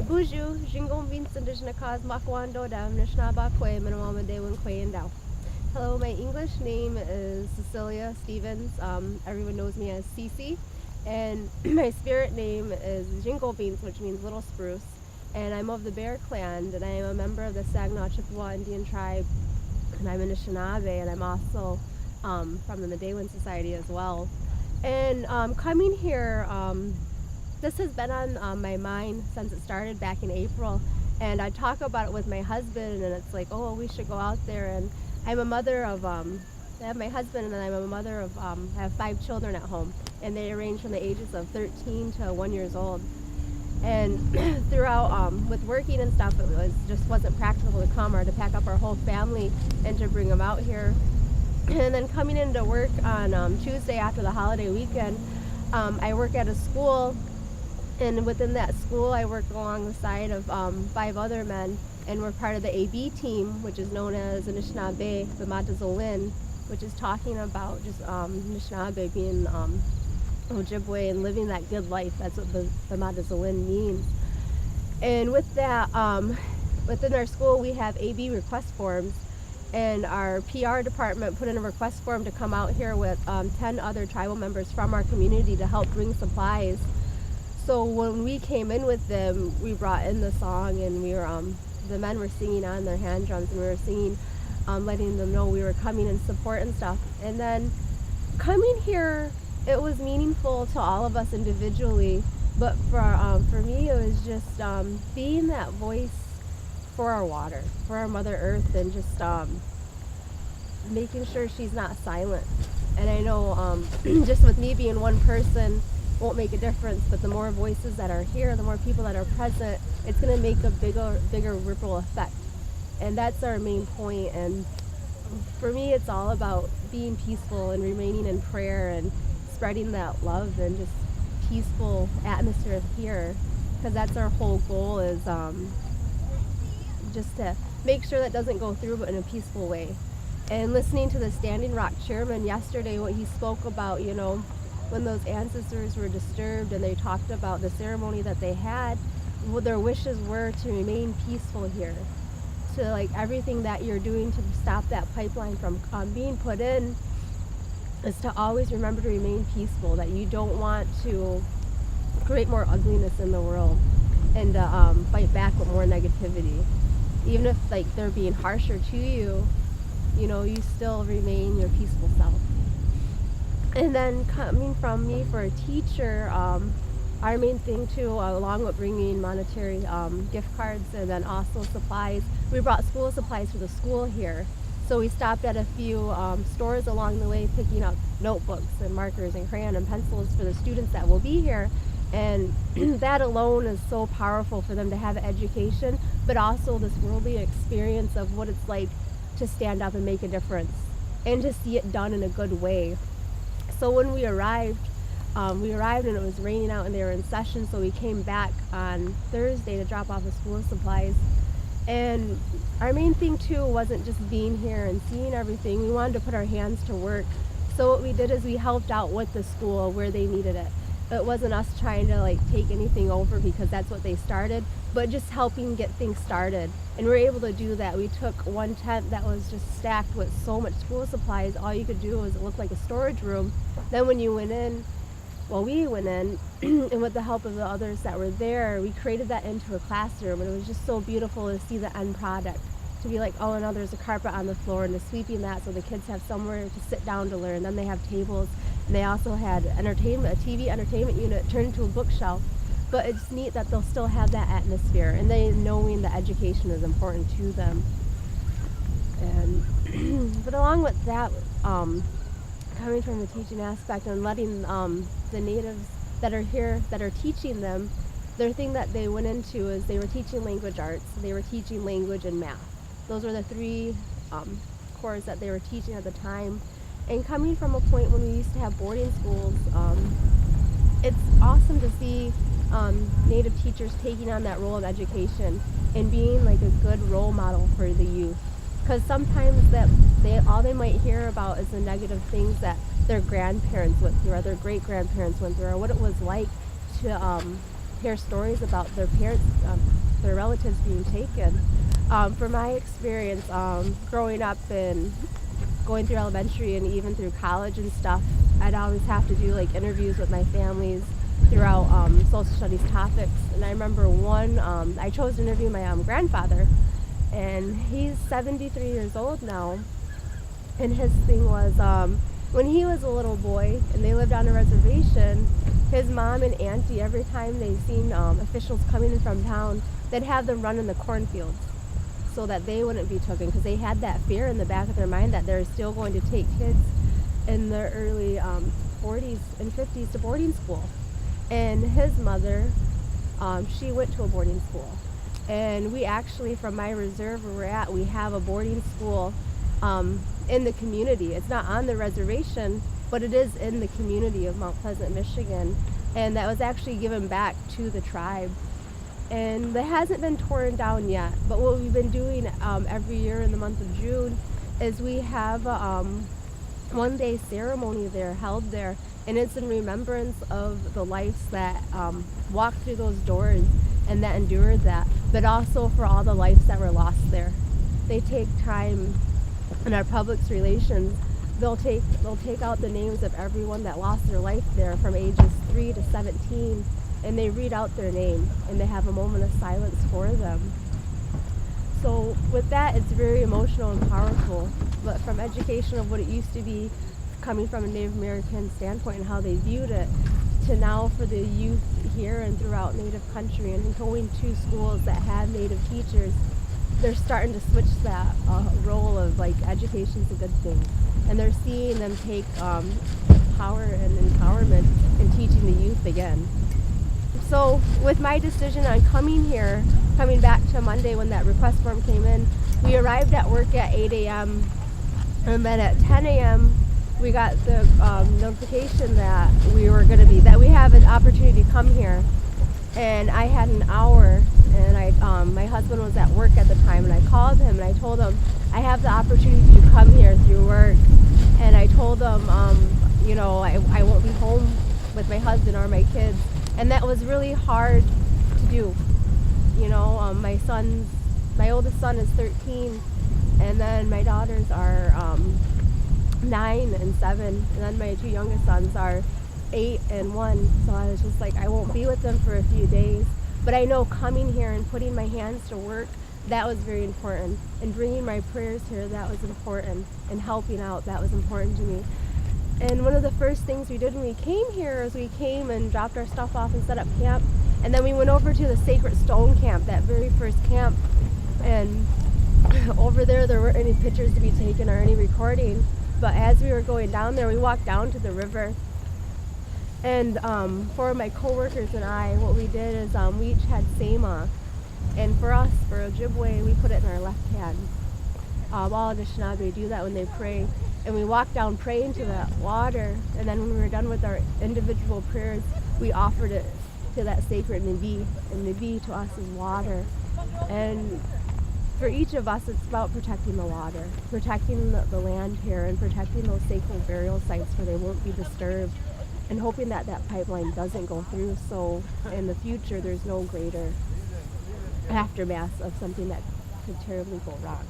Buju, Jingong Vincent Dishnakas Makwando Dam Nishnaba Kwe Minamama Dewan Kwe and Dow. Hello, my English name is Cecelia Stevens. Everyone knows me as Cece. And my spirit name is Jingle Beans, which means little spruce. And I'm of the Bear Clan, and I am a member of the Saginaw Chippewa Indian tribe. And I'm a Anishinaabe, and I'm also from the Medewan Society as well. And coming here, this has been on my mind since it started back in April. And I talk about it with my husband, and it's like, oh, we should go out there. And I'm a mother of, I have my husband, and I'm a mother of, I have 5 children at home. And they range from the ages of 13 to 1 year old. And throughout, with working and stuff, it just wasn't practical to come or to pack up our whole family and to bring them out here. And then coming into work on Tuesday after the holiday weekend, I work at a school, and within that school I work along the side of 5 other men, and we're part of the AB team, which is known as Anishinaabe B'Matazolin, which is talking about just Anishinaabe being Ojibwe and living that good life. That's what B'Matazolin means. And with that, within our school we have AB request forms, and our PR department put in a request form to come out here with 10 other tribal members from our community to help bring supplies. So when we came in with them, we brought in the song, and we were the men were singing on their hand drums, and we were singing, letting them know we were coming in support and stuff. And then coming here, it was meaningful to all of us individually, but for me, it was just being that voice for our water, for our Mother Earth, and just making sure she's not silent. And I know just with me being one person won't make a difference, but the more voices that are here, the more people that are present, it's going to make a bigger ripple effect. And that's our main point. And for me, it's all about being peaceful and remaining in prayer and spreading that love and just peaceful atmosphere here, because that's our whole goal, is just to make sure that doesn't go through, but in a peaceful way. And listening to the Standing Rock chairman yesterday, what he spoke about, when those ancestors were disturbed, and they talked about the ceremony that they had, what their wishes were to remain peaceful here. To like everything that you're doing to stop that pipeline from being put in, is to always remember to remain peaceful, that you don't want to create more ugliness in the world and to fight back with more negativity. Even if like they're being harsher to you, you still remain your peaceful self. And then coming from me for a teacher, our main thing too, along with bringing monetary gift cards and then also supplies, we brought school supplies for the school here. So we stopped at a few stores along the way, picking up notebooks and markers and crayon and pencils for the students that will be here. And that alone is so powerful for them to have an education, but also this worldly experience of what it's like to stand up and make a difference and to see it done in a good way. So when we arrived and it was raining out and they were in session, so we came back on Thursday to drop off the school supplies. And our main thing too wasn't just being here and seeing everything. We wanted to put our hands to work. So what we did is we helped out with the school where they needed it. It wasn't us trying to take anything over because that's what they started, but just helping get things started. And we were able to do that. We took one tent that was just stacked with so much school supplies. All you could do was it looked like a storage room. Then when you went in, we went in, and with the help of the others that were there, we created that into a classroom, and it was just so beautiful to see the end product. To be like, oh, now there's a carpet on the floor, and to sweeping that so the kids have somewhere to sit down to learn. Then they have tables, and they also had entertainment, a TV entertainment unit turned into a bookshelf. But it's neat that they'll still have that atmosphere, and they knowing that education is important to them. And but along with that, coming from the teaching aspect and letting the natives that are here, that are teaching them, their thing that they went into is they were teaching language arts, they were teaching language and math. Those were the 3 cores that they were teaching at the time. And coming from a point when we used to have boarding schools, it's awesome to see Native teachers taking on that role of education and being like a good role model for the youth. Because sometimes that all they might hear about is the negative things that their grandparents went through or their great-grandparents went through, or what it was like to hear stories about their parents, their relatives being taken. From my experience, growing up and going through elementary and even through college and stuff, I'd always have to do like interviews with my families throughout social studies topics. And I remember one, I chose to interview my grandfather, and he's 73 years old now. And his thing was, when he was a little boy and they lived on a reservation, his mom and auntie, every time they seen officials coming in from town, they'd have them run in the cornfields so that they wouldn't be taken, because they had that fear in the back of their mind that they're still going to take kids in the early 40s and 50s to boarding school. And his mother, she went to a boarding school. And we actually, from my reserve where we're at, we have a boarding school in the community. It's not on the reservation, but it is in the community of Mount Pleasant, Michigan. And that was actually given back to the tribe. And that hasn't been torn down yet. But what we've been doing every year in the month of June is we have a one-day ceremony there, held there. And it's in remembrance of the lives that walked through those doors and that endured that, but also for all the lives that were lost there. They take time in our public relations. They'll take out the names of everyone that lost their life there from ages 3 to 17, and they read out their name, and they have a moment of silence for them. So with that, it's very emotional and powerful. But from education of what it used to be, coming from a Native American standpoint and how they viewed it, to now for the youth here and throughout Native country and going to schools that have Native teachers, they're starting to switch that role of like education's a good thing. And they're seeing them take power and empowerment in teaching the youth again. So with my decision on coming here, coming back to Monday when that request form came in, we arrived at work at 8 a.m. and then at 10 a.m. we got the notification that we have an opportunity to come here. And I had an hour, and my husband was at work at the time, and I called him and I told him I have the opportunity to come here through work. And I told him, I won't be home with my husband or my kids. And that was really hard to do. My oldest son is 13, and then my daughters are 9 and 7, and then my two youngest sons are 8 and 1. So I was just like, I won't be with them for a few days. But I know coming here and putting my hands to work, that was very important. And bringing my prayers here, that was important. And helping out, that was important to me. And one of the first things we did when we came here is we came and dropped our stuff off and set up camp. And then we went over to the Sacred Stone Camp, that very first camp. And over there weren't any pictures to be taken or any recording. But as we were going down there, we walked down to the river. And for my coworkers and I, what we did is we each had Sema. And for us, for Ojibwe, we put it in our left hand. All Anishinaabe do that when they pray. And we walked down praying to that water. And then when we were done with our individual prayers, we offered it to that sacred Nabi. And Nabi to us is water. And for each of us, it's about protecting the water, protecting the land here, and protecting those sacred burial sites where they won't be disturbed, and hoping that that pipeline doesn't go through, so in the future there's no greater aftermath of something that could terribly go wrong.